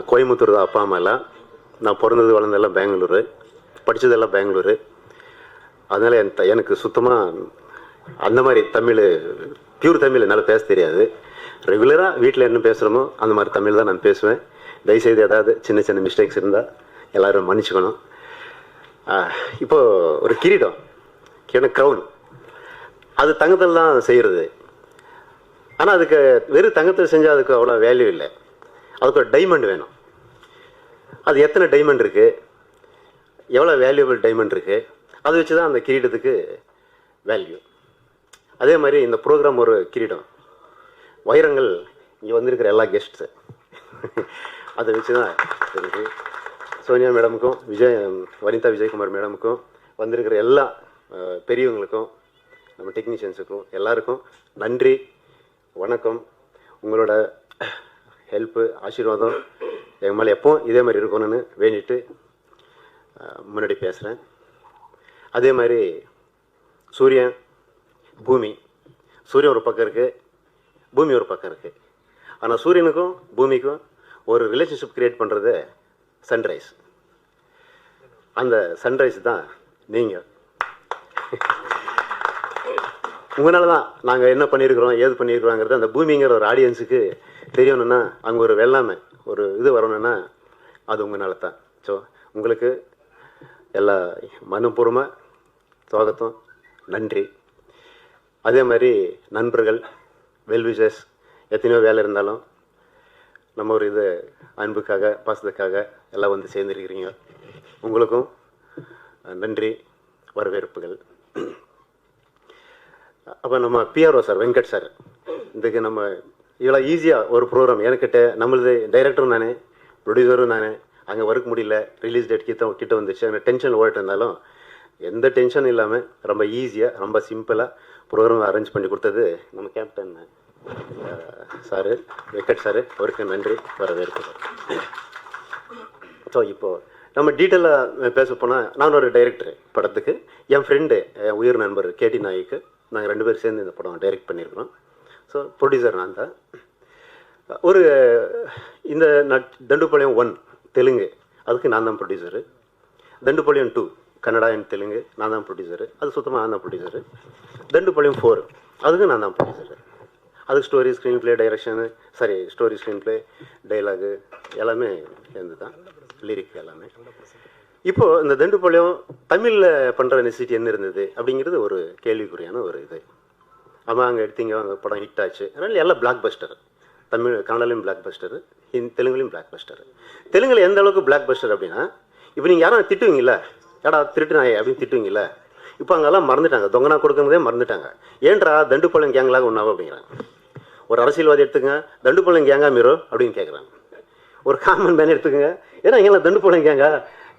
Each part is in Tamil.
கோயம்புத்தூர் தான் அப்பா அம்மா எல்லாம். நான் பிறந்தது வளர்ந்ததெல்லாம் பெங்களூரு, படித்ததெல்லாம் பெங்களூரு. அதனால் எனக்கு சுத்தமாக அந்த மாதிரி தமிழ், பியூர் தமிழ் என்னால் பேச தெரியாது. ரெகுலராக வீட்டில் என்ன பேசுகிறோமோ அந்த மாதிரி தமிழ் தான் நான் பேசுவேன். தயவுசெய்து ஏதாவது சின்ன சின்ன மிஸ்டேக்ஸ் இருந்தால் எல்லோரும் மன்னிச்சுக்கணும். இப்போது ஒரு கிரீடம், க்ரௌன், அது தங்கத்தில் தான் செய்கிறது. ஆனால் அதுக்கு வெறும் தங்கத்தில் செஞ்சால் அதுக்கு அவ்வளோ வேல்யூ இல்லை. அதுக்கு ஒரு டைமண்ட் வேணும். அது எத்தனை டைமண்ட் இருக்குது, எவ்வளோ வேல்யூபிள் டைமண்ட் இருக்குது, அதை வச்சு தான் அந்த கிரீடத்துக்கு வேல்யூ. அதே மாதிரி இந்த ப்ரோக்ராம் ஒரு கிரீடம். வைரங்கள் இங்கே வந்திருக்கிற எல்லா கெஸ்ட்ஸு அதை வச்சு தான் இருக்குது. சோனியா மேடமுக்கும் வனிதா விஜயகுமார் மேடமுக்கும் வந்திருக்கிற எல்லா பெரியவங்களுக்கும் நம்ம டெக்னீஷியன்ஸுக்கும் எல்லாருக்கும் நன்றி, வணக்கம். உங்களோட ஹெல்ப்பு, ஆசீர்வாதம் எங்கள் மேலே எப்போவும் இதே மாதிரி இருக்கணும்னு வேண்டிட்டு முன்னாடி பேசுகிறேன். அதே மாதிரி சூரியன், பூமி, சூரியன் ஒரு பக்கம் இருக்குது, பூமி ஒரு பக்கம் இருக்குது. ஆனால் சூரியனுக்கும் பூமிக்கும் ஒரு ரிலேஷன்ஷிப் க்ரியேட் பண்ணுறது சன்ரைஸ். அந்த சன்ரைஸ் தான் நீங்கள். உங்களால தான் நாங்கள் என்ன பண்ணியிருக்கிறோம், ஏது பண்ணியிருக்கிறோங்கிறது அந்த பூமிங்கிற ஒரு ஆடியன்ஸுக்கு தெரியணும்னா, அங்கே ஒரு வெள்ளாமை ஒரு இது வரணும்னா அது உங்களால தான். ஸோ உங்களுக்கு எல்லா மனப்பூர்வமாக சுவாகத்தம், நன்றி. அதே மாதிரி நண்பர்கள், வெல்விஷர்ஸ், எத்தனையோ வேலை இருந்தாலும் நம்ம ஒரு இது அன்புக்காக பாசத்துக்காக எல்லாம் வந்து சேர்ந்துருக்கிறீங்க. உங்களுக்கும் நன்றி, வரவேற்புகள். அப்போ நம்ம பிஆர்ஓ சார், வெங்கட் சார், இதுக்கு நம்ம இவ்வளோ ஈஸியாக ஒரு ப்ரோக்ராம் எனக்கிட்ட, நம்மளது டைரக்டரும் நானே, ப்ரொடியூசரும் நானே, அங்கே ஒர்க் முடியல, ரிலீஸ் டேட் கிட்ட வந்துச்சு, அங்கே டென்ஷன் ஓடிட்டு இருந்தாலும் எந்த டென்ஷனும் இல்லாமல் ரொம்ப ஈஸியாக ரொம்ப சிம்பிளாக ப்ரோக்ராம் அரேஞ்ச் பண்ணி கொடுத்தது நம்ம கேப்டன் சாரு, வெங்கட் சாரு. அவருக்கு நன்றி, வரவேற்பு. ஸோ இப்போது நம்ம டீட்டெயிலாக பேச போனால், நான் ஒரு டைரக்டரு படத்துக்கு, என் ஃப்ரெண்டு, என் உயிர் நண்பர் கேடி நாய்க்கு, நாங்கள் 2 பேரும் சேர்ந்து இந்த படம் டைரக்ட் பண்ணியிருக்கிறோம். ஸோ ப்ரொடியூசர் நான் தான். ஒரு இந்த தண்டுபாளையம் 1 தெலுங்கு, அதுக்கு நான் தான் ப்ரொடியூசரு. தண்டுபாளையம் 2 கன்னடா அண்ட் தெலுங்கு, நான் தான் ப்ரொடியூசரு. அது சுத்தமாக நான் தான் ப்ரொடியூசரு. தண்டுபாளையம் 4 அதுக்கு நான் தான் ப்ரொடியூசரு. அதுக்கு story, screen play, direction, story, screen play, dialogue எல்லாமே சேர்ந்து தான், லிரிக் எல்லாமே. இப்போது இந்த தண்டுபாளையம் தமிழில் பண்ணுற நெசிட்டி என்ன இருந்தது அப்படிங்கிறது ஒரு கேள்விக்குறியான ஒரு இது. ஆமாம், அங்கே எடுத்தீங்க, அங்கே படம் ஹிட் ஆச்சு. அதனால் எல்லாம் பிளாக் பஸ்டர். தமிழ், கன்னடாலையும் பிளாக் பஸ்டரு, தெலுங்குலையும் பிளாக் பஸ்டர். தெலுங்கில் எந்த அளவுக்கு பிளாக் பஸ்டர் அப்படின்னா, இப்போ நீங்கள் யாரும் திட்டுவீங்களா, ஏடா திருட்டுனாயே அப்படின்னு திட்டுவீங்களா, இப்போ அங்கெல்லாம் மறந்துட்டாங்க, தொங்கனா கொடுக்குறதே மறந்துட்டாங்க. ஏன்றா தண்டுபாளையம் கேங்கலாக ஒன்றாகும் அப்படிங்கிறாங்க. ஒரு அரசியல்வாதி எடுத்துக்கங்க, தண்டுபாளையம் கேங்கா மீரோ அப்படின்னு கேட்குறாங்க. ஒரு காமன் மேன் எடுத்துக்கங்க, ஏன்னா எங்கெல்லாம் தண்டுபாளையம் கேங்கா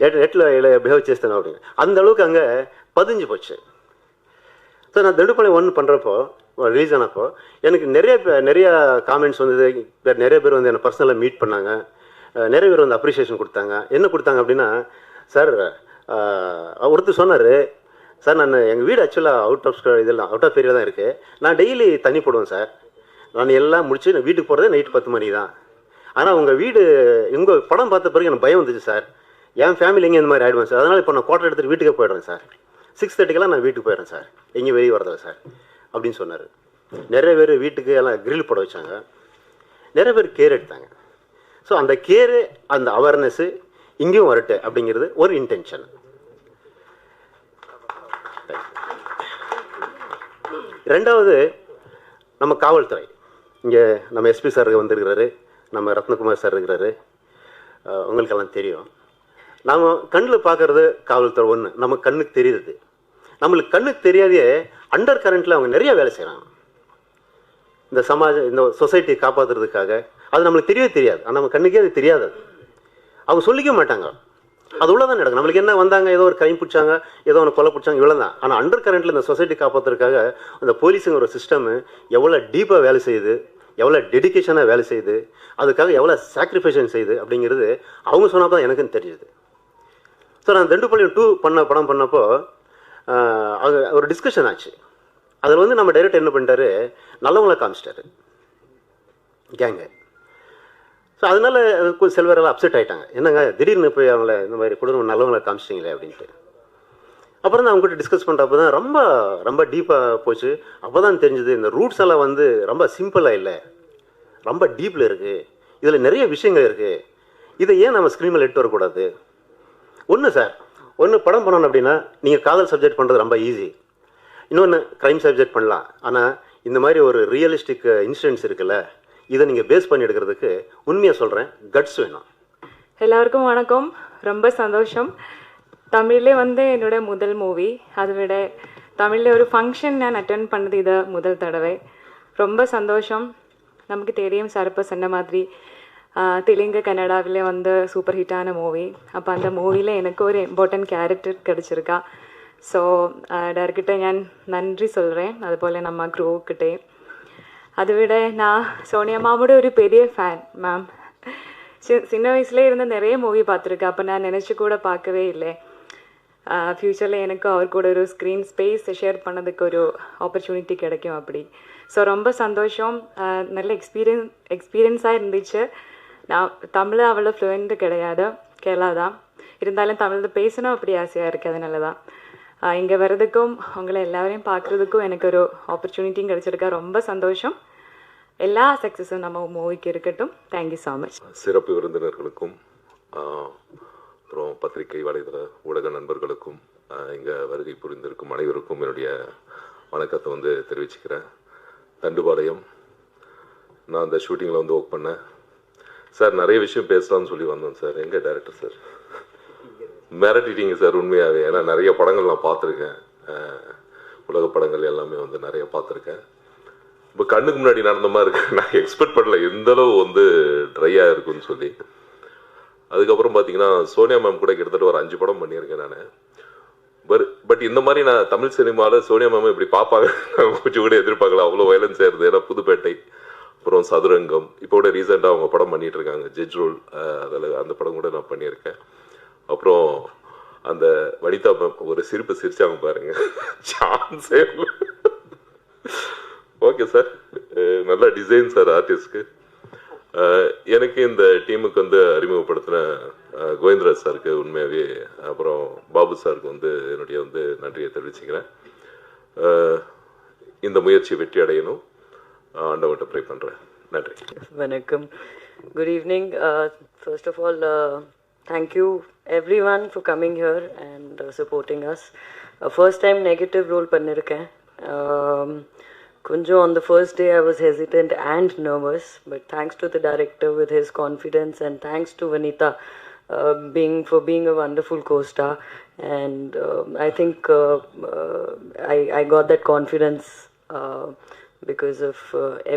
எட்டில் பிஹேவ் చేస్తాను அப்படிங்க. அந்த அளவுக்கு அங்கே பதிஞ்சு போச்சு. ஸோ நான் தண்டுபாளையம் 1 பண்ணுறப்போ, ரிலீஸ் ஆனப்போ எனக்கு நிறைய காமெண்ட்ஸ் வந்தது. நிறைய பேர் வந்து என்னை பர்சனலாக மீட் பண்ணாங்க, நிறைய பேர் வந்து அப்ரிஷியேஷன் கொடுத்தாங்க. என்ன கொடுத்தாங்க அப்படின்னா, சார் ஒருத்தர் சொன்னார், சார் நான் எங்கள் வீடு ஆக்சுவலாக அவுட் ஆஃப் ஏரியா தான் இருக்குது, நான் டெய்லி தண்ணி போடுவேன் சார், நான் எல்லாம் முடிச்சு நான் வீட்டுக்கு போகிறதே நைட்டு 10 மணி தான். ஆனால் உங்கள் வீடு, உங்கள் படம் பார்த்த பிறகு எனக்கு பயம் வந்துச்சு சார், என் ஃபேமிலி எங்கே இந்த மாதிரி ஆகிடுவேன் சார், அதனால் இப்போ நான் குவார்டர் எடுத்துகிட்டு வீட்டுக்கே போயிடுறேன் சார், 6:30க்கெல்லாம் நான் வீட்டுக்கு போயிடுறேன் சார், எங்கேயும் வெளியே வரதில்லை சார் அப்படின்னு சொன்னார். நிறைய பேர் வீட்டுக்கு எல்லாம் கிரில் போட வச்சாங்க, நிறைய பேர் கேர் எடுத்தாங்க. ஸோ அந்த கேரு, அந்த அவேர்னஸ்ஸு இங்கேயும் வரட்டு அப்படிங்கிறது ஒரு இன்டென்ஷன். ரெண்டாவது, நம்ம காவல்துறை, இங்கே நம்ம எஸ்பி சார் வந்திருக்கிறாரு, நம்ம ரத்னகுமார் சார் இருக்கிறாரு, உங்களுக்கெல்லாம் தெரியும். நாம் கண்ணில் பார்க்குறது காவல்துறை ஒன்று, நம்ம கண்ணுக்கு தெரியுது. நம்மளுக்கு கண்ணுக்கு தெரியாதே அண்டர் கரண்ட்டில் அவங்க நிறைய வேலை செய்கிறாங்க இந்த இந்த சொசைட்டியை காப்பாற்றுறதுக்காக. அது நம்மளுக்கு தெரியவே தெரியாது, ஆனால் நம்ம கண்ணுக்கே அது தெரியாது. அவங்க சொல்லிக்க மாட்டாங்க, அது உள்ளதான் நடக்கும். நம்மளுக்கு என்ன வந்தாங்க, ஏதோ ஒரு கிரைம் பிடிச்சாங்க, ஏதோ ஒன்று கொலை பிடிச்சாங்க, இவ்வளோ தான். ஆனால் அண்டர் கரண்ட்டில் இந்த சொசைட்டி காப்பாற்றுறதுக்காக அந்த போலீஸுங்கிற ஒரு சிஸ்டமு எவ்வளோ டீப்பாக வேலை செய்யுது, எவ்வளோ டெடிக்கேஷனாக வேலை செய்யுது, அதுக்காக எவ்வளோ சாக்ரிஃபைஷன் செய்யுது அப்படிங்கிறது அவங்க சொன்னால் தான் எனக்குன்னு தெரியுது. ஸோ நான் தண்டுபாளையம் 2 படம் பண்ணப்போ அது ஒரு டிஸ்கஷன் ஆச்சு. அதில் வந்து நம்ம டைரக்டர் என்ன பண்ணிட்டாரு, நல்லவங்களை காமிச்சிட்டாரு கேங்கு. ஸோ அதனால கொஞ்சம் செல்வரெல்லாம் அப்செட் ஆகிட்டாங்க. என்னங்க திடீர்னு போய் அவங்கள இந்த மாதிரி குடும்பம் நல்லவங்களை காமிச்சிட்டிங்களே அப்படின்ட்டு. அப்புறம் தான் அவங்ககிட்ட டிஸ்கஸ் பண்ணுறப்ப தான் ரொம்ப ரொம்ப டீப்பாக போச்சு. அப்போ தான் தெரிஞ்சுது இந்த ரூட்ஸ் எல்லாம் வந்து ரொம்ப சிம்பிளாக இல்லை, ரொம்ப டீப்பில் இருக்குது, இதில் நிறைய விஷயங்கள் இருக்குது. இதை ஏன் நம்ம ஸ்க்ரீனில் எட்டு வரக்கூடாது? ஒன்று படம் பண்ணணும் அப்படின்னா நீங்கள் காதல் சப்ஜெக்ட் பண்ணுறது ரொம்ப ஈஸி, இன்னொன்று க்ரைம் சப்ஜெக்ட் பண்ணலாம். ஆனால் இந்த மாதிரி ஒரு ரியலிஸ்டிக் இன்சிடென்ட்ஸ் இருக்குல்ல, இதை நீங்கள் பேஸ் பண்ணி எடுக்கிறதுக்கு உண்மையாக சொல்கிறேன், கட்ஸ் வேணும். எல்லாருக்கும் வணக்கம். ரொம்ப சந்தோஷம். தமிழ்லே வந்து என்னோட முதல் மூவி, அதை விட தமிழில் ஒரு ஃபங்க்ஷன் நான் அட்டென்ட் பண்ணது இது முதல் தடவை. ரொம்ப சந்தோஷம். நமக்கு தெரியும் சார் இப்போ சொன்ன மாதிரி தெலுங்கு கன்னடாவிலே வந்து சூப்பர் ஹிட்டான மூவி. அப்போ அந்த மூவியில் எனக்கு ஒரு இம்பார்ட்டன்ட் கேரக்டர் கிடச்சிருக்கா. ஸோ டேரக்டர்கிட்ட ഞാൻ நன்றி சொல்கிறேன், அதுபோல் நம்ம க்ரூக்கிட்டே. அதை விட நான் சோனியா மாமோட ஒரு பெரிய ஃபேன் மேம். சின்ன வயசுலேயே இருந்து நிறைய மூவி பார்த்துருக்கேன். அப்போ நான் நினச்சி கூட பார்க்கவே இல்லை ஃப்யூச்சரில் எனக்கு அவர் கூட ஒரு ஸ்க்ரீன் ஸ்பேஸ் ஷேர் பண்ணதுக்கு ஒரு ஆப்பர்ச்சுனிட்டி கிடைக்கும் அப்படி. ஸோ ரொம்ப சந்தோஷம். நல்ல எக்ஸ்பீரியன்ஸாக இருந்துச்சு. நான் தமிழ் அவ்வளோ ஃப்ளூயண்ட்டு கிடையாது, கேரளா தான். இருந்தாலும் தமிழில் பேசணும் அப்படி ஆசையாக இருக்குது. அதனால தான் இங்கே வர்றதுக்கும் உங்களை எல்லாரையும் பார்க்குறதுக்கும் எனக்கு ஒரு ஆப்பர்ச்சுனிட்டியும் கிடச்சிருக்கா. ரொம்ப சந்தோஷம். எல்லா சக்ஸஸும் நம்ம மூவிக்கு இருக்கட்டும். Thank you so much. சிறப்பு விருந்தினர்களுக்கும் அப்புறம் பத்திரிகை வலைதள ஊடக நண்பர்களுக்கும் இங்கே வருகை புரிந்திருக்கும் அனைவருக்கும் என்னுடைய வணக்கத்தை வந்து தெரிவிச்சுக்கிறேன். தண்டுபாளையம் நான் அந்த ஷூட்டிங்கில் வந்து ஒர்க் பண்ணேன் சார். நிறைய விஷயம் பேசலாம்னு சொல்லி வந்தோம் சார். எங்கள் டைரக்டர் சார் மிரட்டிட்டீங்க சார் உண்மையாகவே. ஏன்னா நிறைய படங்கள் நான் பார்த்துருக்கேன், உலக படங்கள் எல்லாமே வந்து நிறைய பார்த்துருக்கேன். இப்போ கண்ணுக்கு முன்னாடி நடந்த மாதிரி இருக்கு. நான் எக்ஸ்பெக்ட் பண்ணல எந்தளவு வந்து ட்ரையாக இருக்குன்னு சொல்லி. அதுக்கப்புறம் பார்த்தீங்கன்னா சோனியா மேம் கூட கிட்டத்தட்ட ஒரு 5 படம் பண்ணியிருக்கேன் நான். பட் இந்த மாதிரி நான் தமிழ் சினிமாவில் சோனியா மேம் இப்படி பார்ப்பாங்க கொஞ்சம் கூட எதிர்பார்க்கல. அவ்வளோ வயலன்ஸ் ஆயிருது. ஏன்னா புதுப்பேட்டை, அப்புறம் சதுரங்கம், இப்போ கூட ரீசெண்டாக அவங்க படம் பண்ணிட்டு இருக்காங்க ஜட்ஜ் ரோல், அதில் அந்த படம் கூட நான் பண்ணியிருக்கேன். அப்புறம் அந்த வனிதா மேம் ஒரு சிரிப்பு சிரிச்சாங்க பாருங்க, சான்ஸே ஓகே சார். நல்ல டிசைன் சார் ஆர்டிஸ்ட்க்கு. எனக்கு இந்த டீமுக்கு வந்து அறிமுகப்படுத்தின கோவிந்தராஜ் சாருக்கு உண்மையாகவே, அப்புறம் பாபு சாருக்கு வந்து என்னுடைய வந்து நன்றியை தெரிவிச்சுக்கிறேன். இந்த முயற்சி வெற்றி அடையணும், ஆண்டவன்கிட்ட ப்ரே பண்ணுறேன். நன்றி. வணக்கம். Good evening. First of all thank you everyone for coming here and supporting us. First time negative role பண்ணிருக்கேன். Kunjo, on the first day I was hesitant and nervous, but thanks to the director with his confidence, and thanks to Vanita for being a wonderful co-star, and I think I got that confidence because of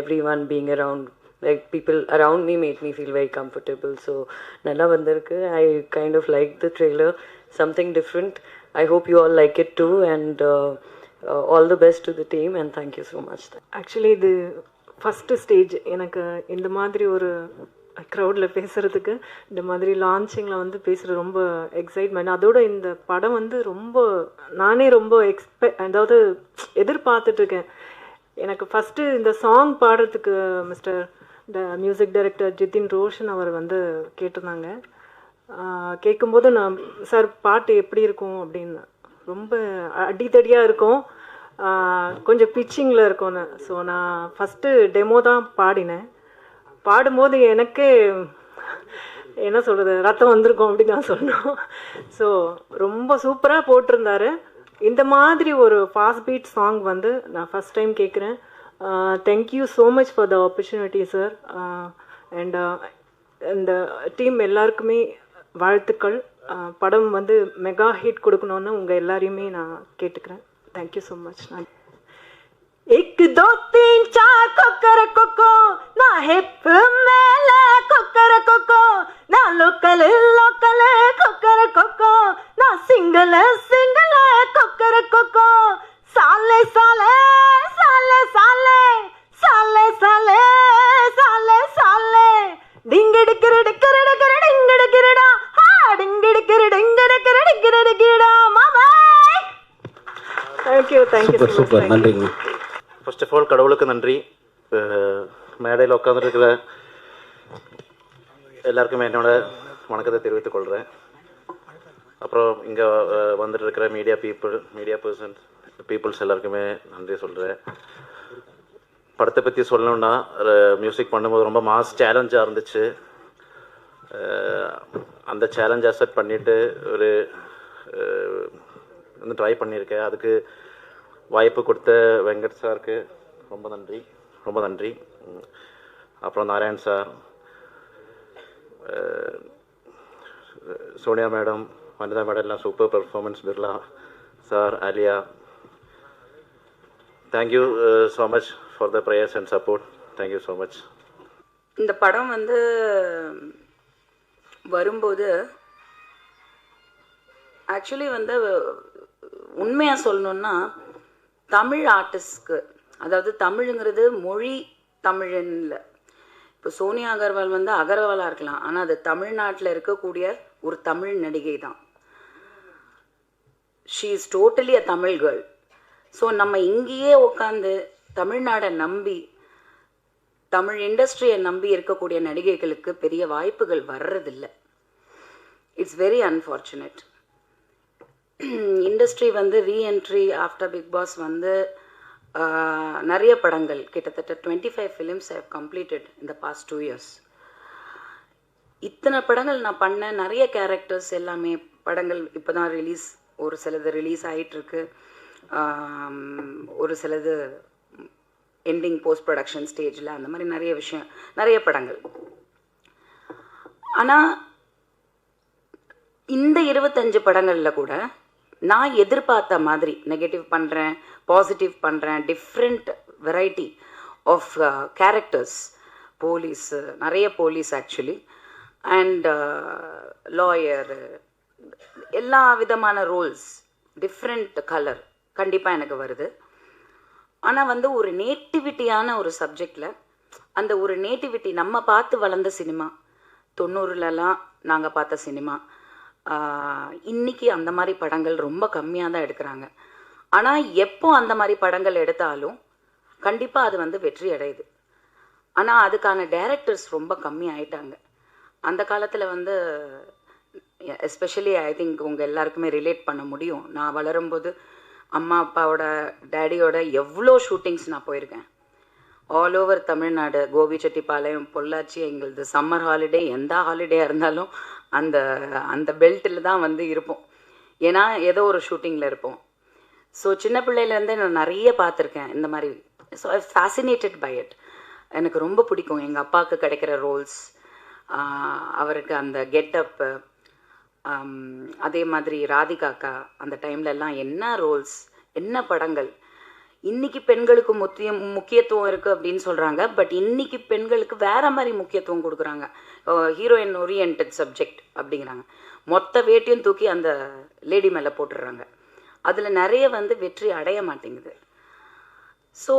everyone being around. Like people around me made me feel very comfortable. So nalla vandirukku. I kind of liked the trailer, something different. I hope you all like it too, and all the best to the team, and thank you so much. Actually இது ஃபஸ்ட்டு ஸ்டேஜ் எனக்கு இந்த மாதிரி ஒரு க்ரௌடில் பேசுகிறதுக்கு. இந்த மாதிரி லான்ச்சிங்கில் வந்து பேசுகிறது ரொம்ப எக்ஸைட்மெண்ட். அதோட இந்த படம் வந்து நானே ரொம்ப அதாவது எதிர்பார்த்துட்ருக்கேன். எனக்கு ஃபஸ்ட்டு இந்த சாங் பாடுறதுக்கு mister music director Jithin Roshan அவர் வந்து கேட்டிருந்தாங்க. கேட்கும்போது நான் சார் பாட்டு எப்படி இருக்கும் அப்படின்னு, ரொம்ப அடித்தடியாக இருக்கும், கொஞ்சம் பிச்சிங்கில் இருக்கும்னு. ஸோ நான் ஃபஸ்ட்டு டெமோ தான் பாடினேன். பாடும்போது எனக்கே என்ன சொல்கிறது, ரத்தம் வந்திருக்கும் அப்படி தான் சொன்னோம். ஸோ ரொம்ப சூப்பராக போட்டிருந்தாரு. இந்த மாதிரி ஒரு ஃபாஸ்ட் பீட் சாங் வந்து நான் ஃபஸ்ட் டைம் கேட்குறேன். Thank you so much for the opportunity sir. And இந்த டீம் எல்லாருக்குமே வாழ்த்துக்கள். படம் வந்து மெகா ஹிட் கொடுக்கணுன்னு உங்கள் எல்லாரையுமே நான் கேட்டுக்கிறேன். Thank you so much. நான் 1 2 3 4 கொக்கர கொக்கோ, நான் ஹிப் மேல கொக்கர கொக்கோ, நான் லோக்கல் கொக்கர கொக்கோ, நான் சிங்கிள் கொக்கர கொக்கோ, சாலே சாலே சாலே சாலே சாலே சாலே சாலே சாலே டிங்கடிக்கிற டிக்கிற டிக்கிற டிங்கடிக்கிறடா ஹா டிங்கடிக்கிற டிங்கடிக்கிற டிக்கிற டிக்கிடா மாமா. Thank you super. நன்றிங்க. ஃபர்ஸ்ட் ஆஃப் ஆல் கடவுளுக்கு நன்றி. மேடையில் உட்காந்துருக்கிற எல்லாருக்குமே என்னோட வணக்கத்தை தெரிவித்துக் கொள்கிறேன். அப்புறம் இங்கே வந்துட்டு இருக்கிற மீடியா பீப்புள்ஸ் எல்லாருக்குமே நன்றி சொல்கிறேன். படத்தை பற்றி சொல்லணுன்னா மியூசிக் பண்ணும்போது ரொம்ப மாஸ் சேலஞ்சாக இருந்துச்சு. அந்த சேலஞ்ச் அக்செப்ட் பண்ணிவிட்டு ஒரு வந்து ட்ரை பண்ணியிருக்கேன். அதுக்கு வாய்ப்பு கொடுத்த வெங்கட் சாருக்கு ரொம்ப நன்றி. அப்புறம் Narayan sir, Sonia madam, Vanitha madam எல்லாம் super performance. Birla sir, Alia, thank you so much for the prayers and support. Thank you so much. இந்த படம் வந்து வரும்போது ஆக்சுவலி வந்து உண்மையாக சொல்லணுன்னா தமிழ் ஆர்டிஸ்ட்க்கு, அதாவது தமிழுங்கிறது மொழி தமிழ்ன்னு இல்லை. இப்போ சோனியா அகர்வால் வந்து அகர்வாலாக இருக்கலாம், ஆனால் அது தமிழ்நாட்டில் இருக்கக்கூடிய ஒரு தமிழ் நடிகை தான். She is totally a Tamil girl. So நம்ம இங்கேயே உட்காந்து தமிழ்நாடை நம்பி, தமிழ் இண்டஸ்ட்ரியை நம்பி இருக்கக்கூடிய நடிகைகளுக்கு பெரிய வாய்ப்புகள் வர்றதில்லை. It's very unfortunate. இண்டஸ்ட்ரி வந்து ரீஎன்ட்ரி ஆஃப்டர் பிக் பாஸ் வந்து நிறைய படங்கள், கிட்டத்தட்ட 25 ஃபிலிம்ஸ் ஐ ஹவ் கம்ப்ளீட்டட் இந்த பாஸ்ட் 2 years. இத்தனை படங்கள் நான் பண்ணேன். நிறைய கேரக்டர்ஸ் எல்லாமே படங்கள் இப்போ தான் ரிலீஸ், ஒரு சிலது ரிலீஸ் ஆகிட்டுருக்கு, ஒரு சிலது எண்டிங் போஸ்ட் ப்ரொடக்ஷன் ஸ்டேஜில், அந்த மாதிரி நிறைய படங்கள். ஆனால் இந்த 25 படங்களில் கூட நான் எதிர்பார்த்த மாதிரி நெகட்டிவ் பண்ணுறேன், பாசிட்டிவ் பண்ணுறேன், டிஃப்ரெண்ட் வெரைட்டி ஆஃப் கேரக்டர்ஸ். நிறைய போலீஸ் ஆக்சுவலி, அண்ட் லாயர், எல்லா விதமான ரோல்ஸ், டிஃப்ரெண்ட் கலர் கண்டிப்பாக எனக்கு வருது. ஆனால் வந்து ஒரு நேட்டிவிட்டியான ஒரு சப்ஜெக்டில், அந்த ஒரு நேட்டிவிட்டி நம்ம பார்த்து வளர்ந்த சினிமா, 90லலாம் நாங்கள் பார்த்த சினிமா, இன்றைக்கி அந்த மாதிரி படங்கள் ரொம்ப கம்மியாக தான் எடுக்கிறாங்க. ஆனால் எப்போ அந்த மாதிரி படங்கள் எடுத்தாலும் கண்டிப்பாக அது வந்து வெற்றி அடையுது. ஆனால் அதுக்கான டைரக்டர்ஸ் ரொம்ப கம்மி ஆயிட்டாங்க. அந்த காலத்தில் வந்து எஸ்பெஷலி ஐ திங்க் உங்கள் எல்லாருக்குமே ரிலேட் பண்ண முடியும். நான் வளரும்போது அம்மா அப்பாவோட டேடியோட எவ்வளோ ஷூட்டிங்ஸ் நான் போயிருக்கேன். ஆல் ஓவர் தமிழ்நாடு, கோபிச்செட்டிப்பாளையம், பொள்ளாச்சி, எங்களது சம்மர் ஹாலிடே, எந்த ஹாலிடேயாக இருந்தாலும் அந்த அந்த பெல்ட்டில் தான் வந்து இருப்போம். ஏன்னா ஏதோ ஒரு ஷூட்டிங்கில் இருப்போம். ஸோ சின்ன பிள்ளையிலேருந்தே நான் நிறைய பார்த்துருக்கேன் இந்த மாதிரி. So I fascinated by it. எனக்கு ரொம்ப பிடிக்கும் எங்கள் அப்பாவுக்கு கிடைக்கிற ரோல்ஸ், அவருக்கு அந்த கெட்டப்பு, அதே மாதிரி ராதிகாக்கா அந்த டைம்லலாம் என்ன ரோல்ஸ், என்ன படங்கள். இன்றைக்கி பெண்களுக்கு முக்கியத்துவம் இருக்குது அப்படின்னு சொல்கிறாங்க, பட் இன்றைக்கி பெண்களுக்கு வேறு மாதிரி முக்கியத்துவம் கொடுக்குறாங்க. ஹீரோயின் ஓரியன்ட் சப்ஜெக்ட் அப்படிங்கிறாங்க. மொத்த வேட்டையும் தூக்கி அந்த லேடி மேலே போட்டுடுறாங்க. அதில் நிறைய வந்து வெற்றி அடைய மாட்டேங்குது. ஸோ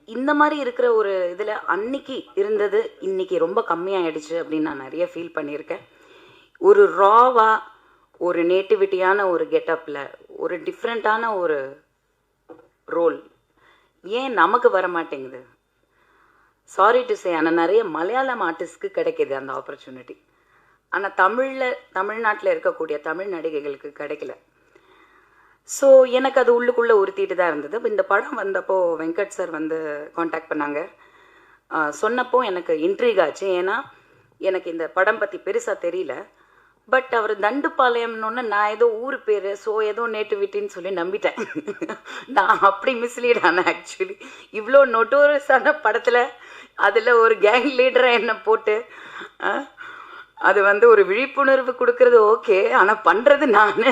இந்த மாதிரி இருக்கிற ஒரு இதில் அன்னைக்கு இருந்தது இன்றைக்கி ரொம்ப கம்மியாகிடுச்சு அப்படின்னு நான் நிறைய ஃபீல் பண்ணியிருக்கேன். ஒரு ராவாக, ஒரு நேட்டிவிட்டியான ஒரு கெட்டப்பில், ஒரு டிஃப்ரெண்ட்டான ஒரு ரோல் ஏன் நமக்கு வர மாட்டேங்குது? சாரி டு சே, ஆனால் நிறைய மலையாளம் ஆர்டிஸ்ட்க்கு கிடைக்கிது அந்த ஆப்பர்ச்சுனிட்டி. ஆனால் தமிழ்நாட்டில் இருக்கக்கூடிய தமிழ் நடிகைகளுக்கு கிடைக்கல. ஸோ எனக்கு அது உள்ளுக்குள்ளே உறுத்திட்டு தான் இருந்தது. இந்த படம் வந்தப்போ வெங்கட் சார் வந்து காண்டாக்ட் பண்ணாங்க. சொன்னப்போ எனக்கு இன்ட்ரீக் ஆச்சு. ஏன்னா எனக்கு இந்த படம் பற்றி பெருசாக தெரியல. பட் அவர் தண்டுப்பாளையம்னு நான் ஏதோ ஊர் பேர், ஸோ ஏதோ நேட்டிவிட்டின்னு சொல்லி நம்பிட்டேன். நான் அப்படி மிஸ்லீட் ஆனேன் ஆக்சுவலி. இவ்வளோ நொட்டோரியஸான படத்தில் அதில் ஒரு கேங் லீடராக என்ன போட்டு அது வந்து ஒரு விழிப்புணர்வு கொடுக்கறது ஓகே, ஆனால் பண்ணுறது நான்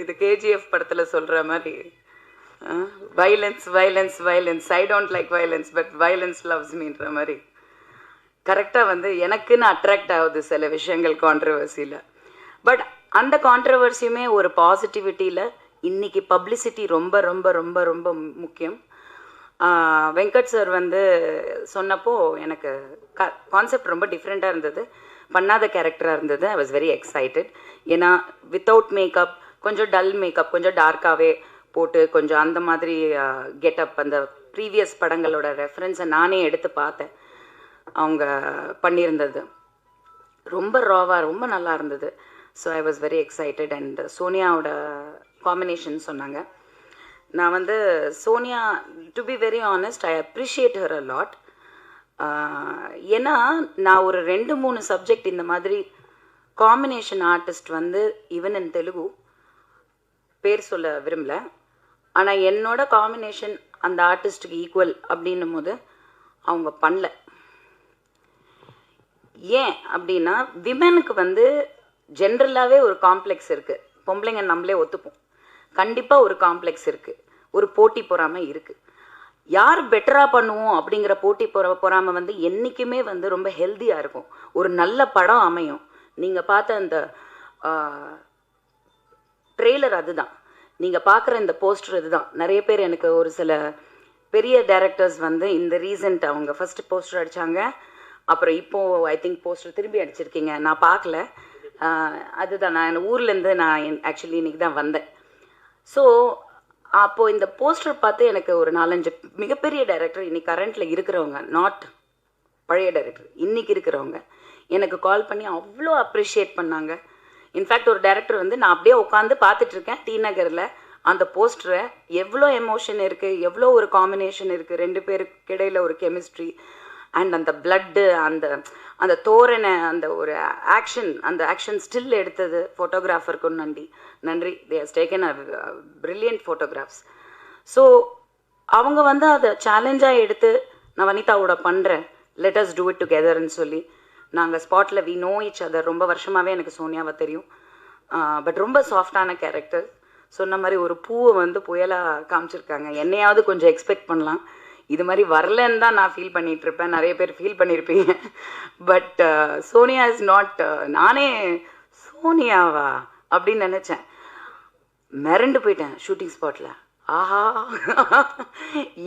இது கேஜிஎஃப் படத்தில் சொல்கிற மாதிரி violence violence violence, I don't like violence but violence loves மீன்ற மாதிரி கரெக்டாக வந்து எனக்குன்னு அட்ராக்ட் ஆகுது சில விஷயங்கள் கான்ட்ரவர்சியில். பட் அந்த கான்ட்ரவர்சியுமே ஒரு பாசிட்டிவிட்டியில் இன்றைக்கி பப்ளிசிட்டி ரொம்ப ரொம்ப ரொம்ப ரொம்ப முக்கியம். வெங்கட் சார் வந்து சொன்னப்போ எனக்கு கான்செப்ட் ரொம்ப டிஃப்ரெண்ட்டாக இருந்தது, பண்ணாத கேரக்டராக இருந்தது. ஐ வாஸ் வெரி எக்ஸைட்டட். ஏன்னா வித்தவுட் மேக்கப், கொஞ்சம் டல் மேக்கப், கொஞ்சம் டார்க்காகவே போட்டு கொஞ்சம் அந்த மாதிரி கெட்டப், அந்த ப்ரீவியஸ் படங்களோட ரெஃபரன்ஸை நானே எடுத்து பார்த்தேன். அவங்க பண்ணியிருந்தது ரொம்ப ராவாக ரொம்ப நல்லா இருந்தது. So I was very excited. And சோனியாவோட காம்பினேஷன் சொன்னாங்க. நான் வந்து Sonia, to be very honest, I appreciate her a lot. ஏன்னா நான் ஒரு 2-3 சப்ஜெக்ட் இந்த மாதிரி காம்பினேஷன் ஆர்டிஸ்ட் வந்து ஈவன் இன் தெலுங்கு பேர் சொல்ல விரும்பல, ஆனால் என்னோட காம்பினேஷன் அந்த ஆர்டிஸ்ட்டுக்கு ஈக்குவல் அப்படின்னும் போது அவங்க பண்ணல. ஏன் அப்படின்னா விமெனுக்கு வந்து ஜென்ரலாகவே ஒரு காம்ப்ளெக்ஸ் இருக்குது. பொம்பளைங்க நம்மளே ஒத்துப்போம், கண்டிப்பாக ஒரு காம்ப்ளெக்ஸ் இருக்குது, ஒரு போட்டி பொறாமை இருக்குது. யார் பெட்டராக பண்ணுவோம் அப்படிங்கிற போட்டி பொறாமை வந்து என்றைக்குமே வந்து ரொம்ப ஹெல்த்தியாக இருக்கும். ஒரு நல்ல படம் அமையும். நீங்கள் பார்த்த அந்த ட்ரெய்லர் அதுதான், நீங்கள் பார்க்குற இந்த போஸ்டர் இதுதான். நிறைய பேர் எனக்கு ஒரு சில பெரிய டைரக்டர்ஸ் வந்து இந்த ரீசன்ட் அவங்க ஃபஸ்ட்டு போஸ்டர் அடித்தாங்க, அப்புறம் இப்போது ஐ திங்க் போஸ்டர் திரும்பி அடிச்சிருக்கீங்க. நான் பார்க்கல, அதுதான் நான் ஊர்லேருந்து நான் ஆக்சுவலி இன்றைக்கி தான் வந்தேன். ஸோ அப்போது இந்த போஸ்டர் பார்த்து எனக்கு ஒரு 4-5 மிகப்பெரிய டைரக்டர் இன்றைக்கி கரண்ட்டில் இருக்கிறவங்க, நாட் பழைய டைரக்டர், இன்றைக்கி இருக்கிறவங்க எனக்கு கால் பண்ணி அவ்வளோ அப்ரிஷியேட் பண்ணாங்க. இன்ஃபேக்ட் ஒரு டைரக்டர் வந்து நான் அப்படியே உட்காந்து பார்த்துட்ருக்கேன் டி நகரில், அந்த போஸ்டரை எவ்வளோ எமோஷன் இருக்குது, எவ்வளோ ஒரு காம்பினேஷன் இருக்குது, 2 பேருக்கு இடையில் ஒரு கெமிஸ்ட்ரி அண்ட் அந்த பிளட்டு, அந்த தோரணை, அந்த ஒரு அந்த ஆக்ஷன் ஸ்டில் எடுத்தது ஃபோட்டோகிராஃபருக்கும் நன்றி. They has taken a brilliant photographs. So அவங்க வந்து அதை சேலஞ்சாக எடுத்து நான் வனிதாவோட பண்ணுறேன், லெட் அஸ் டூ இட் டுகெதர்ன்னு சொல்லி நாங்கள் ஸ்பாட்டில் வி நோ ஈச் அதர். ரொம்ப வருஷமாகவே எனக்கு சோனியாவை தெரியும். பட் ரொம்ப சாஃப்டான கேரக்டர். சொன்ன மாதிரி ஒரு பூவை வந்து புயலாக காமிச்சிருக்காங்க. என்னையாவது கொஞ்சம் எக்ஸ்பெக்ட் பண்ணலாம், இது மாதிரி வரலன்னு தான் நான் ஃபீல் பண்ணிகிட்ருப்பேன், நிறைய பேர் ஃபீல் பண்ணியிருப்பீங்க. பட் சோனியா இஸ் நாட், நானே சோனியாவா அப்படின்னு நினச்சேன், மிரண்டு போயிட்டேன் ஷூட்டிங் ஸ்பாட்டில். ஆஹா,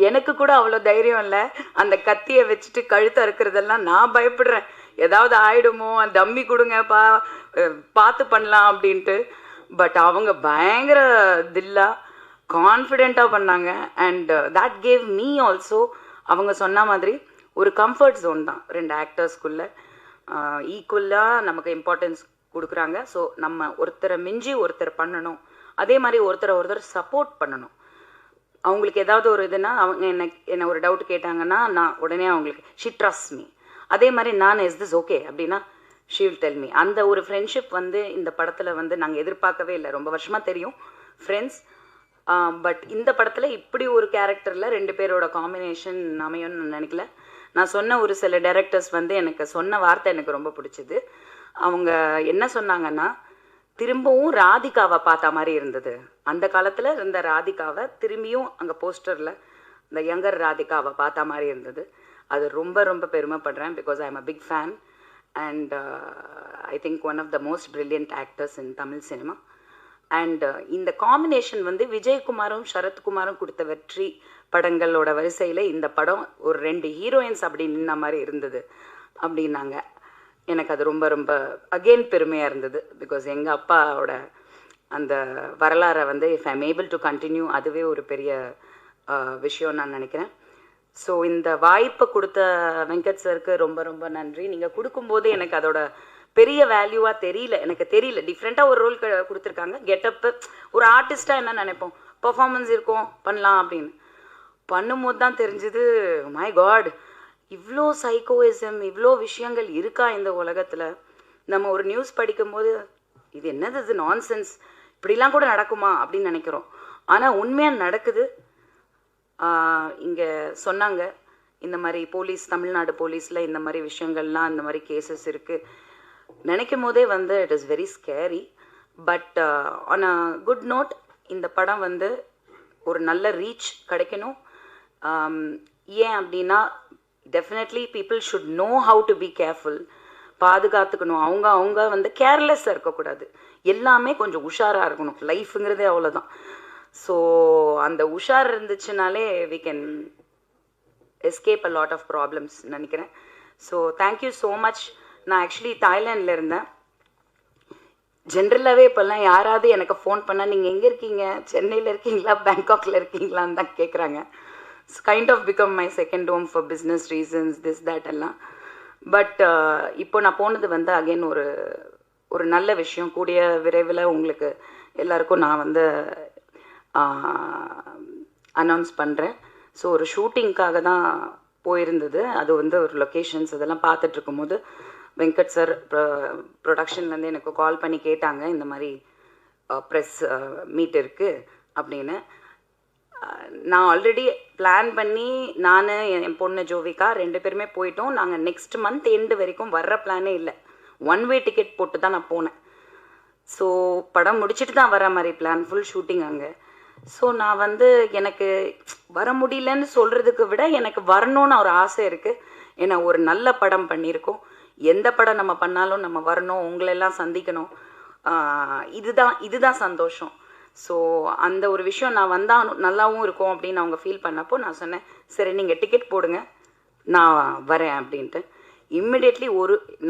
எனக்கு கூட அவ்வளோ தைரியம் இல்லை. அந்த கத்தியை வச்சுட்டு கழுத்தை அறுக்கிறதெல்லாம் நான் பயப்படுறேன், ஏதாவது ஆயிடுமோ, தம்மி கொடுங்கப்பா பார்த்து பண்ணலாம் அப்படின்ட்டு. பட் அவங்க பயங்கர தில்லா கான்ஃபிடெண்ட்டாக பண்ணாங்க. And that gave me also, அவங்க சொன்ன மாதிரி ஒரு கம்ஃபர்ட் ஜோன் தான் 2 ஆக்டர்ஸ்குள்ளே. ஈக்குவலாக நமக்கு இம்பார்ட்டன்ஸ் கொடுக்குறாங்க. ஸோ நம்ம ஒருத்தரை மிஞ்சி ஒருத்தர் பண்ணணும், அதே மாதிரி ஒருத்தர் சப்போர்ட் பண்ணணும். அவங்களுக்கு ஏதாவது ஒரு இதுனா அவங்க என்ன ஒரு டவுட் கேட்டாங்கன்னா நான் உடனே அவங்களுக்கு ஷி ட்ரஸ்ட் மீ. அதே மாதிரி நான் இஸ் திஸ் ஓகே அப்படின்னா ஷி வில் டெல் மீ. அந்த ஒரு ஃப்ரெண்ட்ஷிப் வந்து இந்த படத்தில் வந்து நாங்கள் எதிர்பார்க்கவே இல்லை. ரொம்ப வருஷமாக தெரியும் ஃப்ரெண்ட்ஸ், பட் இந்த படத்தில் இப்படி ஒரு கேரக்டரில் 2 பேரோட காம்பினேஷன் அமையும்னு நினைக்கல. நான் சொன்ன ஒரு சில டைரக்டர்ஸ் வந்து எனக்கு சொன்ன வார்த்தை எனக்கு ரொம்ப பிடிச்சிது. அவங்க என்ன சொன்னாங்கன்னா, திரும்பவும் ராதிகாவை பார்த்த மாதிரி இருந்தது. அந்த காலத்தில் இருந்த ராதிகாவை திரும்பியும் அங்கே போஸ்டரில் இந்த யங்கர் ராதிகாவை பார்த்த மாதிரி இருந்தது. அது ரொம்ப ரொம்ப பெருமைப்படுறேன், because I am a big fan and I think one of the most brilliant actors in Tamil cinema. And இந்த காம்பினேஷன் வந்து விஜயகுமாரும் சரத்குமாரும் கொடுத்த வெற்றி படங்களோட வரிசையில் இந்த படம் ஒரு 2 ஹீரோயின்ஸ் அப்படி நின்ன மாதிரி இருந்தது அப்படின்னாங்க. எனக்கு அது ரொம்ப ரொம்ப அகெயின் பெருமையாக இருந்தது. பிகாஸ் எங்கள் அப்பாவோட அந்த வரலாறை வந்து if I'm able to continue, அதுவே ஒரு பெரிய விஷயம் நான் நினைக்கிறேன். ஸோ இந்த வாய்ப்பை கொடுத்த வெங்கட் சருக்கு ரொம்ப ரொம்ப நன்றி. நீங்கள் கொடுக்கும்போது எனக்கு அதோட பெரிய வேல்யூவாக எனக்கு தெரியல. டிஃப்ரெண்ட்டாக ஒரு ரோல் கொடுத்துருக்காங்க. கெட்டப்பு ஒரு ஆர்டிஸ்ட்டாக என்ன நினைப்போம், பர்ஃபார்மன்ஸ் இருக்கும் பண்ணலாம் அப்படின்னு, பண்ணும்போது தான் தெரிஞ்சுது மை காட், இவ்வளோ சைக்கோயிசம், இவ்வளோ விஷயங்கள் இருக்கா இந்த உலகத்தில். நம்ம ஒரு நியூஸ் படிக்கும்போது இது என்னது, இது நான்சென்ஸ், இப்படிலாம் கூட நடக்குமா அப்படின்னு நினைக்கிறோம். ஆனால் உண்மையாக நடக்குது. இங்கே சொன்னாங்க இந்த மாதிரி போலீஸ், தமிழ்நாடு போலீஸில் இந்த மாதிரி விஷயங்கள்லாம், இந்த மாதிரி கேசஸ் இருக்குது. நினைக்கும் போதே வந்து it is very scary. But on a good note, இந்த படம் வந்து ஒரு நல்ல ரீச் கிடைக்கணும். ஏன் அப்படின்னா definitely people should know how to be careful, பாதுகாத்துக்கணும். அவங்க வந்து கேர்லெஸ்ஸாக இருக்கக்கூடாது, எல்லாமே கொஞ்சம் உஷாராக இருக்கணும். லைஃபுங்கிறதே அவ்வளோதான். ஸோ அந்த உஷார் இருந்துச்சுனாலே we can escape a lot of problems நினைக்கிறேன். So thank you so much. நான் ஆக்சுவலி தாய்லாண்டில் இருந்தேன். ஜென்ரலாகவே இப்போல்லாம் யாராவது எனக்கு ஃபோன் பண்ணால் நீங்கள் எங்கே இருக்கீங்க, சென்னையில் இருக்கீங்களா, பேங்காக்கில் இருக்கீங்களான்னு தான் கேட்குறாங்க. It's kind of become my second home for business reasons, this that எல்லாம். பட் இப்போ நான் போனது வந்து அகைன் ஒரு நல்ல விஷயம். கூடிய விரைவில் உங்களுக்கு எல்லாருக்கும் நான் வந்து அனௌன்ஸ் பண்ணுறேன். ஸோ ஒரு ஷூட்டிங்க்காக தான் போயிருந்தது. அது வந்து ஒரு லொக்கேஷன்ஸ் இதெல்லாம் பார்த்துட்டு இருக்கும்போது வெங்கட் சார் ப்ரொடக்ஷன்லேருந்து எனக்கு கால் பண்ணி கேட்டாங்க, இந்த மாதிரி ப்ரெஸ் மீட் இருக்குது அப்படின்னு. நான் ஆல்ரெடி பிளான் பண்ணி நான் என் பொண்ணு ஜோவிகா 2 பேருமே போயிட்டோம். நாங்கள் நெக்ஸ்ட் மந்த் எண்டு வரைக்கும் வர்ற பிளானே இல்லை. 1 வே டிக்கெட் போட்டு தான் நான் போனேன். ஸோ படம் முடிச்சுட்டு தான் வர மாதிரி பிளான், ஃபுல் ஷூட்டிங் அங்கே. ஸோ நான் வந்து எனக்கு வர முடியலன்னு சொல்கிறதுக்கு விட எனக்கு வரணும்னு ஒரு ஆசை இருக்குது. ஏன்னா ஒரு நல்ல படம் பண்ணியிருக்கோம். எந்த படம் நம்ம பண்ணாலும் நம்ம வரணும், உங்களெல்லாம் சந்திக்கணும், இதுதான் சந்தோஷம். ஸோ அந்த ஒரு விஷயம் நான் வந்தால் நல்லாவும் இருக்கும் அப்படின்னு அவங்க ஃபீல் பண்ணப்போ நான் சொன்னேன், சரி நீங்கள் டிக்கெட் போடுங்க நான் வரேன் அப்படின்ட்டு. Immediately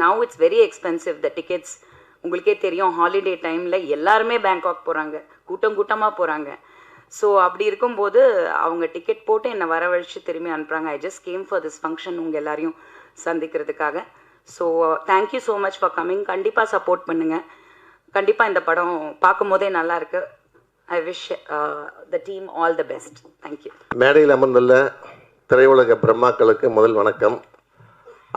now it's very expensive the tickets. உங்களுக்கே தெரியும், ஹாலிடே டைமில் எல்லாருமே பேங்காக் போகிறாங்க, கூட்டமாக போகிறாங்க. ஸோ அப்படி இருக்கும்போது அவங்க டிக்கெட் போட்டு என்னை வரவழைச்சு திரும்பி அனுப்புகிறாங்க. I just came for this function, உங்கள் எல்லாரையும் சந்திக்கிறதுக்காக. So thank you so much for coming. கண்டிப்பாக சப்போர்ட் பண்ணுங்கள். கண்டிப்பாக இந்த படம் பார்க்கும் போதே நல்லா இருக்கு. I wish the team all the best. Thank you. மேடையில் அமர்ந்துள்ள திரையுலக பிரம்மாக்களுக்கு முதல் வணக்கம்.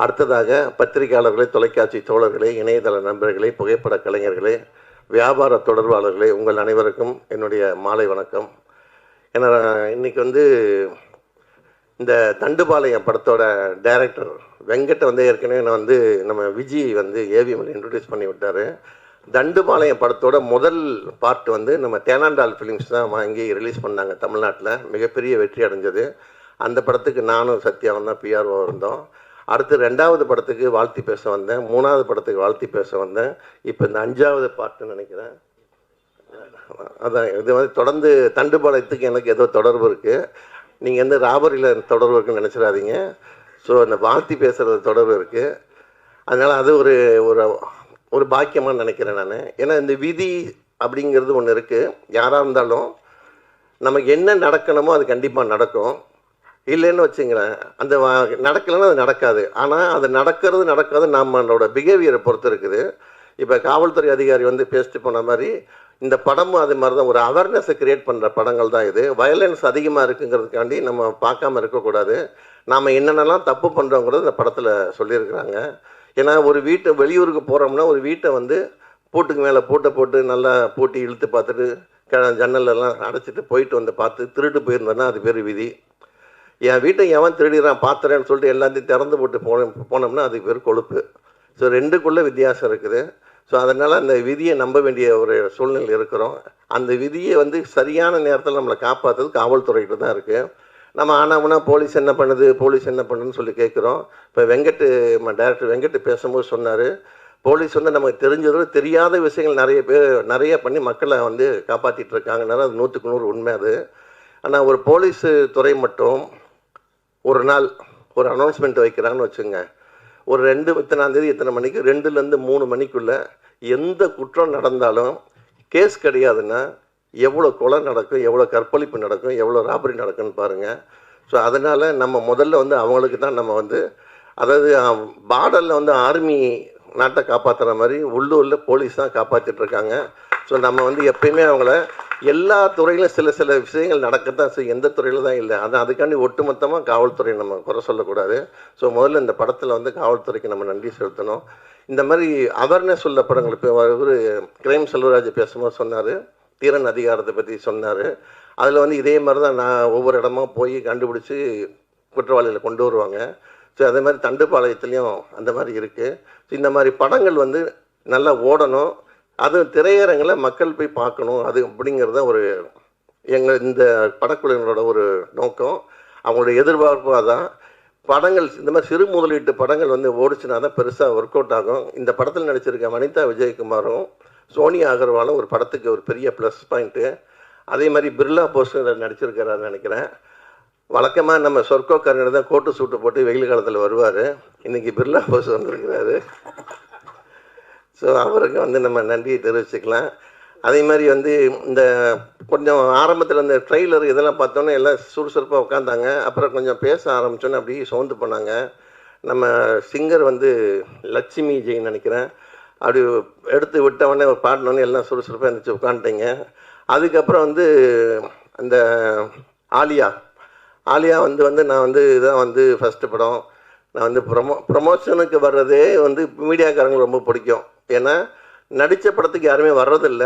அடுத்ததாக பத்திரிகையாளர்களே, தொலைக்காட்சி தோழர்களே, இணையதள நண்பர்களே, புகைப்பட கலைஞர்களே, வியாபார தொடர்பாளர்களே, உங்கள் அனைவருக்கும் என்னுடைய மாலை வணக்கம். ஏன்னா இன்றைக்கி வந்து இந்த தண்டுபாளையம் படத்தோட டைரக்டர் வெங்கட்டை வந்து ஏற்கனவே நான் வந்து நம்ம விஜய் வந்து ஏவிஎம்ல இன்ட்ரடியூஸ் பண்ணி விட்டார். தண்டுபாளையம் படத்தோட முதல் பார்ட் வந்து நம்ம தேனாண்டால் ஃபிலிம்ஸ் தான் வாங்கி ரிலீஸ் பண்ணாங்க தமிழ்நாட்டில். மிகப்பெரிய வெற்றி அடைஞ்சது. அந்த படத்துக்கு நானும் சத்யாவும் தான் பிஆர்ஓ இருந்தோம். அடுத்து 2வது படத்துக்கு வாழ்த்தி பேச வந்தேன், 3வது படத்துக்கு வாழ்த்தி பேச வந்தேன். இப்போ இந்த 5வது பார்ட்டுன்னு நினைக்கிறேன். அதான் இது வந்து தொடர்ந்து தண்டுபாளையத்துக்கு எனக்கு ஏதோ தொடர்பு இருக்குது. நீங்கள் எந்த ராபரியில் தொடர்பு இருக்குன்னு நினச்சிடாதீங்க. ஸோ அந்த வாழ்த்தி பேசுகிறது தொடர்பு இருக்குது. அதனால் அது ஒரு ஒரு பாக்கியமாக நினைக்கிறேன் நான். ஏன்னா இந்த விதி அப்படிங்கிறது ஒன்று இருக்குது. யாராக இருந்தாலும் நமக்கு என்ன நடக்கணுமோ அது கண்டிப்பாக நடக்கும். இல்லைன்னு வச்சுங்களேன், அந்த நடக்கலைன்னா அது நடக்காது. ஆனால் அது நடக்காது நம்மளோட பிஹேவியரை பொறுத்து இருக்குது. இப்போ காவல்துறை அதிகாரி வந்து பேசிட்டு போன மாதிரி இந்த படமும் அது மாதிரி தான், ஒரு அவேர்னஸை க்ரியேட் பண்ணுற படங்கள் தான் இது. வயலன்ஸ் அதிகமாக இருக்குங்கிறதுக்காண்டி நம்ம பார்க்காம இருக்கக்கூடாது. நாம் என்னென்னலாம் தப்பு பண்ணுறோங்கிறது இந்த படத்தில் சொல்லியிருக்கிறாங்க. ஏன்னா ஒரு வெளியூருக்கு போகிறோம்னா ஒரு வீட்டை வந்து பூட்டுக்கு மேலே பூட்டை போட்டு நல்லா பூட்டி இழுத்து பார்த்துட்டு ஜன்னலெல்லாம் அடைச்சிட்டு போயிட்டு வந்து பார்த்து திருட்டு போயிருந்தோன்னா அது பேர் விதி. என் வீட்டை எவன் திருடிறான் பார்த்துறேன்னு சொல்லிட்டு எல்லாத்தையும் திறந்து போட்டு போனோம்னா அதுக்கு பேர் கொழுப்பு. ஸோ 2க்குள்ளே வித்தியாசம் இருக்குது. ஸோ அதனால் அந்த விதியை நம்ப வேண்டிய ஒரு சூழ்நிலை இருக்கிறோம். அந்த விதியை வந்து சரியான நேரத்தில் நம்மளை காப்பாற்றுறது காவல்துறைகிட்ட தான் இருக்குது. நம்ம ஆனாமுன்னா போலீஸ் என்ன பண்ணுதுன்னு சொல்லி கேட்குறோம். இப்போ டைரக்டர் வெங்கட் பேசும்போது சொன்னார், போலீஸ் வந்து நமக்கு தெரிஞ்சதோட தெரியாத விஷயங்கள் நிறைய பண்ணி மக்களை வந்து காப்பாற்றிட்டு இருக்காங்கனால அது 100க்கு 100 உண்மை அது. ஆனால் ஒரு போலீஸ் துறை மட்டும் ஒரு நாள் ஒரு அனௌன்ஸ்மெண்ட் வைக்கிறாங்கன்னு வச்சுங்க, ஒரு 2 தேதி இத்தனை மணிக்கு 2லேருந்து 3 மணிக்குள்ளே எந்த குற்றம் நடந்தாலும் கேஸ் கிடையாதுன்னா எவ்வளோ கொலை நடக்கும், எவ்வளோ கற்பழிப்பு நடக்கும், எவ்வளோ ராபரி நடக்கும்னு பாருங்கள். ஸோ அதனால் நம்ம முதல்ல வந்து அவங்களுக்கு தான் நம்ம வந்து, அதாவது பார்டரில் வந்து ஆர்மி நாட்டை காப்பாற்றுற மாதிரி உள்ளூரில் போலீஸ் தான் காப்பாற்றிட்டுருக்காங்க. ஸோ நம்ம வந்து எப்பயுமே அவங்கள எல்லா துறையிலும் சில விஷயங்கள் நடக்கத்தான் செய்யும், எந்த துறையில் தான் இல்லை. அதுக்காண்டி ஒட்டுமொத்தமாக காவல்துறை நம்ம குறை சொல்லக்கூடாது. ஸோ முதல்ல இந்த படத்தில் வந்து காவல்துறைக்கு நம்ம நன்றி செலுத்தணும். இந்த மாதிரி அவேர்னஸ் உள்ள படங்கள், இப்போ ஒரு கிரைம் செல்வராஜ் பேசும்போது சொன்னார், தீரன் அதிகாரத்தை பற்றி சொன்னார். அதில் வந்து இதே மாதிரி தான் நான் ஒவ்வொரு இடமா போய் கண்டுபிடிச்சி குற்றவாளிகளை கொண்டு வருவாங்க. ஸோ அதே மாதிரி தண்டுபாளையத்துலேயும் அந்த மாதிரி இருக்குது. ஸோ இந்த மாதிரி படங்கள் வந்து நல்லா ஓடணும், அது திரையரங்கில் மக்கள் போய் பார்க்கணும், அது அப்படிங்கிறத ஒரு இந்த படக்குழுவினரோட ஒரு நோக்கம், அவங்களுடைய எதிர்பார்ப்பு. அதான் படங்கள் இந்த மாதிரி சிறு முதலீட்டு படங்கள் வந்து ஓடிச்சுனா தான் பெருசாக ஒர்க் அவுட் ஆகும். இந்த படத்தில் நடிச்சிருக்க வனிதா விஜயகுமாரும் சோனியா அகர்வாலும் ஒரு படத்துக்கு ஒரு பெரிய ப்ளஸ் பாயிண்ட்டு. அதே மாதிரி பிர்லா போஸ்டர் நடிச்சிருக்கிறாருன்னு நினைக்கிறேன். வழக்கமாக நம்ம சொர்க்கோக்காரங்க தான் கோட்டு சூட்டு போட்டு வெயில் காலத்தில் வருவார். இன்றைக்கி பிர்லா போஸ் வந்திருக்கிறாரு. ஸோ அவருக்கு வந்து நம்ம நன்றியை தெரிவிச்சுக்கலாம். அதே மாதிரி வந்து இந்த கொஞ்சம் ஆரம்பத்தில் இந்த ட்ரெய்லர் இதெல்லாம் பார்த்தோன்னே எல்லாம் சுறுசுறுப்பாக உட்காந்தாங்க. அப்புறம் கொஞ்சம் பேச ஆரம்பித்தோன்னே அப்படியே சோர்ந்து போனாங்க. நம்ம சிங்கர் வந்து லட்சுமி ஜெயின் நினைக்கிறேன், அப்படி எடுத்து விட்டவொடனே பாடினோடனே எல்லாம் சுறுசுறுப்பாக இருந்துச்சு, உட்காந்துட்டீங்க. அதுக்கப்புறம் வந்து அந்த ஆலியா வந்து நான் வந்து இதான் வந்து ஃபஸ்ட்டு படம். நான் வந்து ப்ரமோஷனுக்கு வர்றதே வந்து மீடியாக்காரங்களுக்கு ரொம்ப பிடிக்கும். ஏன்னா நடித்த படத்துக்கு யாருமே வர்றதில்ல.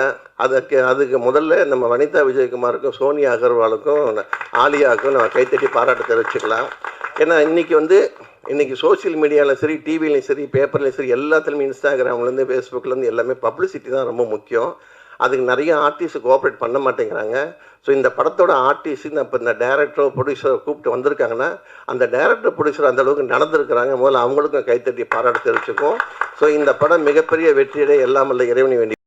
அதுக்கு முதல்ல நம்ம வனிதா விஜயகுமாருக்கும் சோனியா அகர்வாலுக்கும் ஆலியாவுக்கும் நம்ம கைத்தட்டி பாராட்டு தெரிவிச்சுக்கலாம். ஏன்னா இன்றைக்கி சோஷியல் மீடியாவில் சரி, டிவிலையும் சரி, பேப்பர்லேயும் சரி, எல்லாத்துலேயுமே இன்ஸ்டாகிராம்லேருந்து ஃபேஸ்புக்லேருந்து எல்லாமே பப்ளிசிட்டி தான் ரொம்ப முக்கியம். அதுக்கு நிறைய ஆர்டிஸ்ட் கோஆப்ரேட் பண்ண மாட்டேங்கிறாங்க. ஸோ இந்த படத்தோட ஆர்டிஸ்ட் இப்போ இந்த டைரக்டரோ ப்ரொடியூசரோ கூப்பிட்டு வந்திருக்காங்கன்னா அந்த டைரக்டர் ப்ரொடியூசர் அந்தளவுக்கு நடந்திருக்கிறாங்க. முதல்ல அவங்களுக்கும் கைத்தட்டி பாராட்டு தெரிவிச்சுக்கும். ஸோ இந்த படம் மிகப்பெரிய வெற்றியடைய எல்லாம் வல்ல இறைவனை வேண்டி